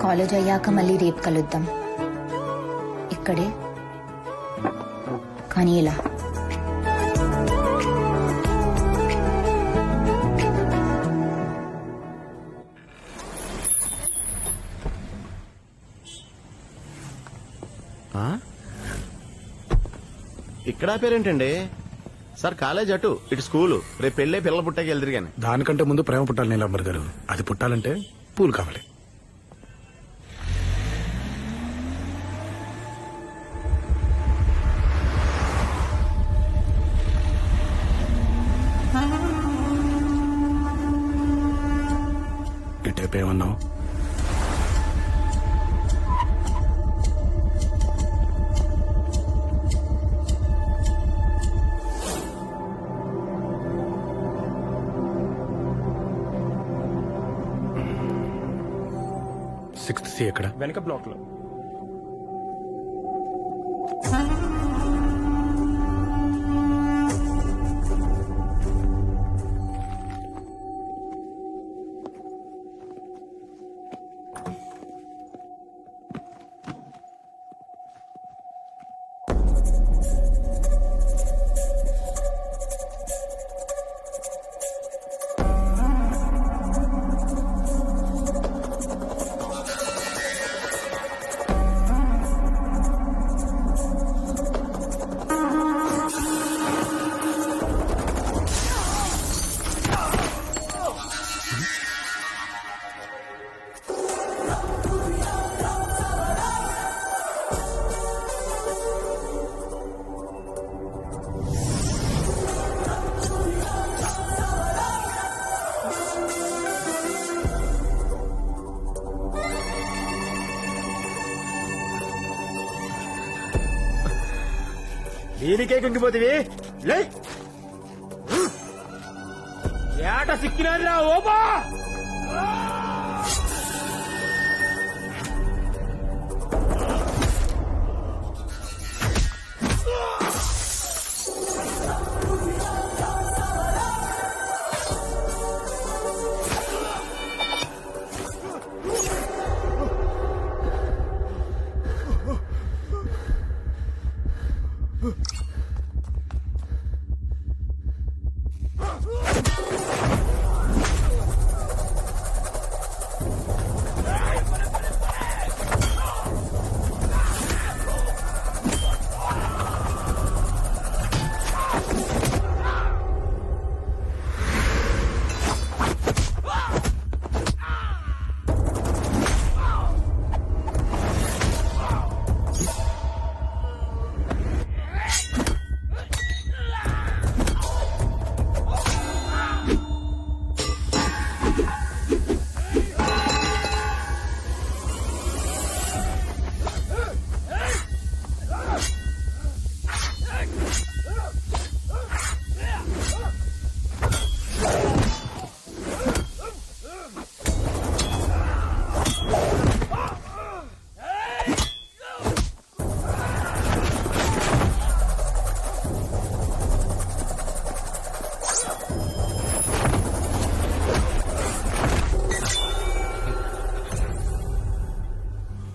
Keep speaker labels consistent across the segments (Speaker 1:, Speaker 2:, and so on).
Speaker 1: College అయ్యాక మళ్ళీ రేపు కలుద్దాం ఇక్కడే, కానీ ఇలా.
Speaker 2: ఇక్కడ పేరేంటండి సార్? కాలేజ్ అటు, ఇటు స్కూలు. రేపు పెళ్ళే పిల్లలు పుట్టాకి వెళ్తారు కానీ.
Speaker 3: దానికంటే ముందు ప్రేమ పుట్టాలి నీలంబర్ గారు. అది పుట్టాలంటే పూలు కావాలి. ఇటేపు ఏమన్నావు? సిక్స్త్ సి ఎక్కడ?
Speaker 4: వెనక బ్లాక్ లో. దీనికే కుంగిపోతివి ఏట సిక్కినారా ఓబా.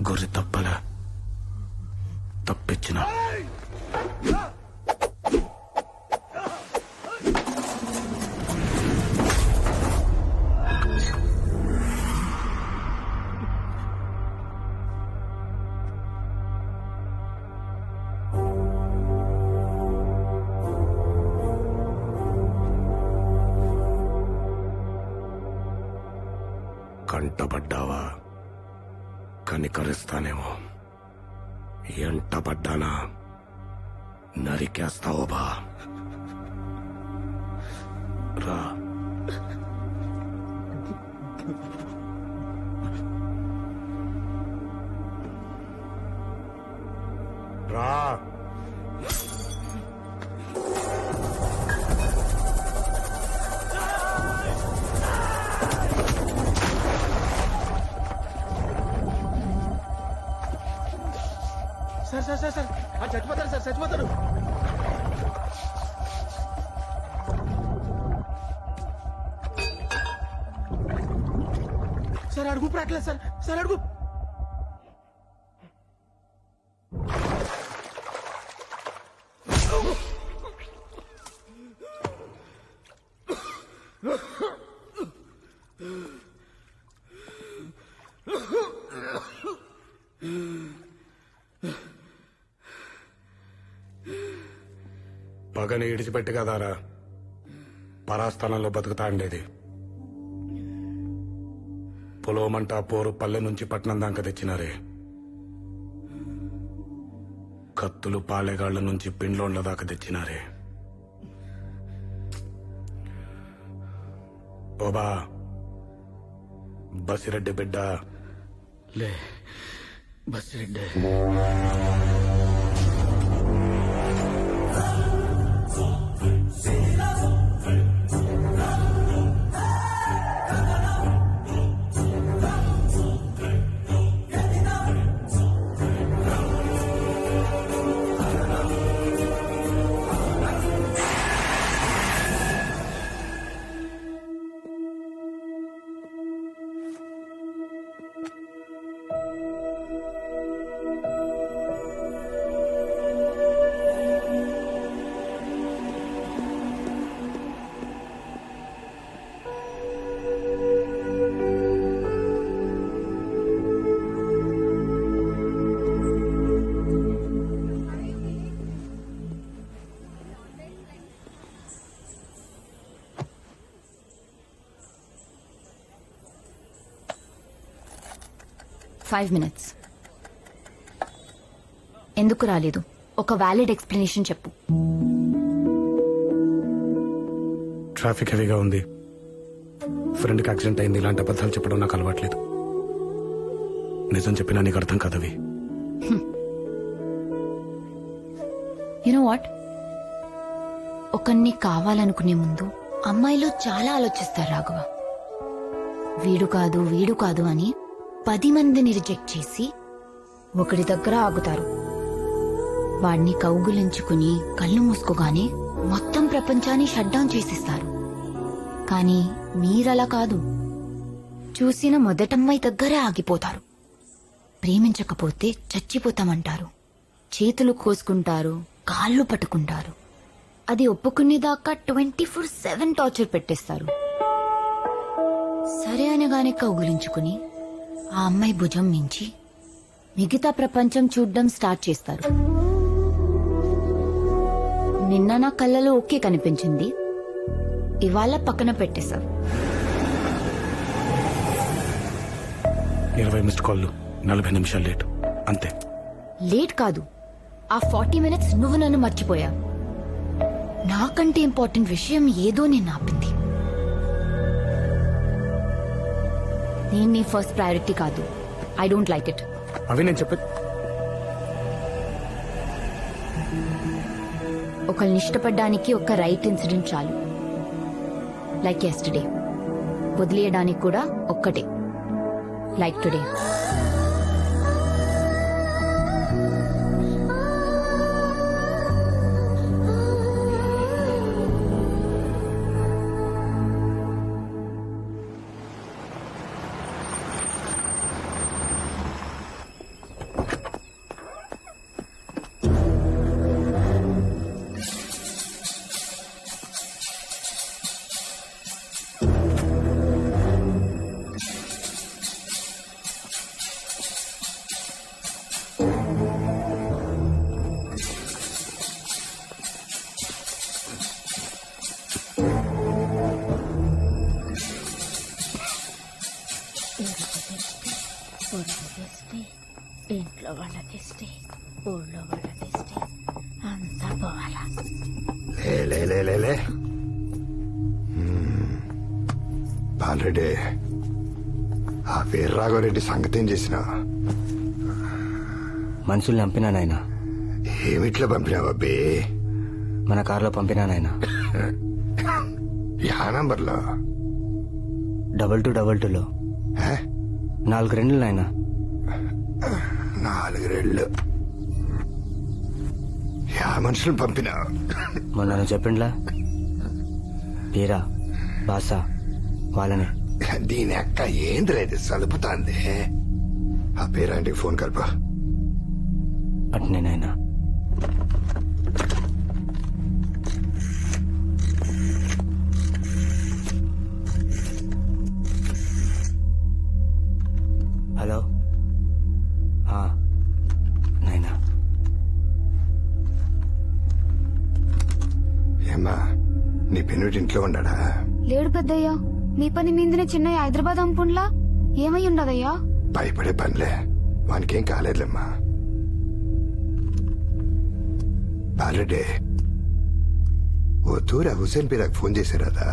Speaker 3: గొర్రె తప్పలా తప్పించిన కంటపడ్డావా? కనికరిస్తానేమో. ఎంటపడ్డానా నరికేస్తావో బా. రా. రా.
Speaker 2: సార్ సార్ సార్ సార్ చచ్చిపోతారు సార్, చచ్చిపోతారు. సార్ అడుగు రావట్లేదు సార్. సార్ అడుగు.
Speaker 3: పగని ఇడిచిపెట్టి కదారా పరాస్థానంలో బతుకుతా ఉండేది. పొలమంట పోరు పల్లె నుంచి పట్నం దాకా తెచ్చినారే. కత్తులు పాలెగాళ్ల నుంచి పిండ్లోండ్ల దాకా తెచ్చినారే. ఓబా బసిరెడ్డి బిడ్డ
Speaker 4: లే బస్రెడ్డి.
Speaker 1: Five minutes. ఎందుకు రాలేదు? ఒక వ్యాలిడ్ ఎక్స్ప్లెనేషన్ చెప్పు.
Speaker 3: ట్రాఫిక్ హెవీగా ఉంది, ఫ్రెండ్కి యాక్సిడెంట్ అయింది. ఇలాంటి అబద్ధాలు చెప్పడం నాకు అలవాట్లేదు. నిజం చెప్పినా నీకు అర్థం కాదవి.
Speaker 1: యునో వాట్, ఒకరిని కావాలనుకునే ముందు అమ్మాయిలు చాలా ఆలోచిస్తారు రాఘవ. వీడు కాదు అని 10 మందిని రిజెక్ట్ చేసి ఒకడి దగ్గర ఆగుతారు. వాడిని కౌగులించుకుని కళ్ళు మూసుకోగానే మొత్తం ప్రపంచాన్ని షట్ డౌన్ చేసిస్తారు. కానీ మీరలా కాదు. చూసిన మొదటమ్మాయి దగ్గరే ఆగిపోతారు. ప్రేమించకపోతే చచ్చిపోతామంటారు. చేతులు కోసుకుంటారు, కాళ్ళు పట్టుకుంటారు. అది ఒప్పుకునేదాకా 24/7 టార్చర్ పెట్టేస్తారు. సరే అనగానే కౌగులించుకుని ఆ అమ్మాయి భుజం మించి మిగతా ప్రపంచం చూడ్డం స్టార్ట్ చేస్తారు. నిన్న నా కళ్ళలో ఓకే కనిపించింది, ఇవాళ పక్కన పెట్టేశారు.
Speaker 3: 20 మిస్డ్ కాళ్ళు, 40 నిమిషాలు లేట్, అంతే.
Speaker 1: లేట్ కాదు, ఆ 40 మినిట్స్ నువ్వు నన్ను మర్చిపోయా. నాకంటే ఇంపార్టెంట్ విషయం ఏదో నేను ఆపింది. నేను నీ ఫస్ట్ ప్రయారిటీ కాదు. I don't like it.
Speaker 3: అవి నేను చెప్పే
Speaker 1: ఒకళ్ళని ఇష్టపడ్డానికి ఒక రైట్ ఇన్సిడెంట్ చాలు. Like yesterday. వదిలేయడానికి కూడా ఒక్కటే, లైక్ టుడే. ఇంట్లో వాళ్ళ దిష్టి, ఊళ్ళో వాళ్ళ దిష్టి, అంతా పోవాలా.
Speaker 5: లే బాలరెడ్డి, ఆ వీర్రాఘవరెడ్డి సంగతి ఏం చేసినా?
Speaker 6: మనుషుల్ని పంపినా నాయనా.
Speaker 5: ఏమిట్లా పంపినావు అబ్బే?
Speaker 6: మన కారులో పంపినా నాయనా.
Speaker 5: యా నంబర్లో?
Speaker 6: 2222లో. 4 రెండ్లు నాయనా.
Speaker 5: 4 రెళ్ళు. యా మనుషులు పంపినావు?
Speaker 6: మొన్న నువ్వు చెప్పిండ్లా, వీరా బాసా వాళ్ళనే.
Speaker 5: దీని అక్క ఏంది లేదు సలుపుతాంది ఆ పేరాంటికి ఫోన్ కలప
Speaker 6: అట్నే నాయనా. హలో నాయనా.
Speaker 5: ఏమ్మా నీ పెన్నుటి ఇంట్లో ఉన్నాడా
Speaker 7: లేడు పెద్దయ్యా. మీ పని మీదనే చిన్నయ్య హైదరాబాద్ అంపుండ్లా ఏమై ఉండదయ్యా?
Speaker 5: భయపడే పనిలే వానికేం కాలేదులేమ్మా. బాలరెడ్డి ఓ తూరా హుసేన్ పీరాకు ఫోన్ చేశారదా?